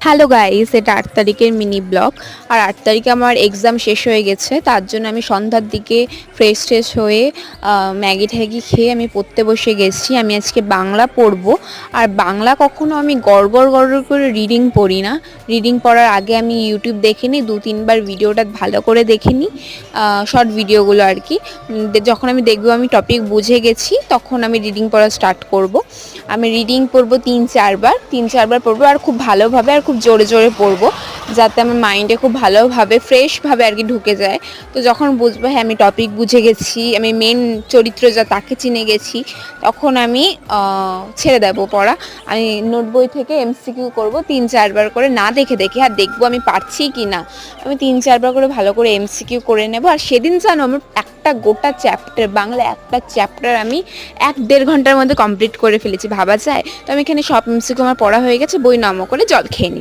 Hello guys, এটা ৮ তারিখের mini blog. আর ৮ তারিখে আমার এক্সাম শেষ হয়ে গেছে, তার জন্য আমি সন্ধ্যার দিকে ফ্রেশ হয়ে ম্যাগি ট্যাগি খেয়ে আমি পড়তে বসে গেছি। আমি আজকে বাংলা পড়বো। আর বাংলা কখনো আমি গড় করে রিডিং পড়ি না। রিডিং পড়ার আগে আমি ইউটিউব দেখে নিই, ২-৩ বার ভিডিওটা ভালো করে দেখে নিই, শর্ট ভিডিওগুলো আর কি। যখন আমি দেখবো আমি টপিক বুঝে গেছি, তখন আমি রিডিং পড়া স্টার্ট করব। আমি রিডিং পড়বো ৩-৪বার পড়বো, আর খুব ভালোভাবে আর খুব জোরে জোরে পড়বো, যাতে আমার মাইন্ডে খুব ভালোভাবে ফ্রেশভাবে আর কি ঢুকে যায়। তো যখন বুঝবো হ্যাঁ আমি টপিক বুঝে গেছি, আমি মেন চরিত্র যা তাকে চিনে গেছি, তখন আমি ছেড়ে দেবো পড়া। আমি নোট বই থেকে এমসিকিউ করবো ৩-৪বার করে, না দেখে দেখে, আর দেখবো আমি পারছি কি না। আমি 3-4বার করে ভালো করে এমসিকিউ করে নেব। আর সেদিন জানো আমার একটা গোটা চ্যাপ্টার, বাংলা একটা চ্যাপ্টার আমি ১-১.৫ ঘন্টার মধ্যে কমপ্লিট করে ফেলেছি, ভাবা যায়। তো আমি এখানে সব এমসিকিউ আমার পড়া হয়ে গেছে, বই নম করে জল খেয়ে নিলাম।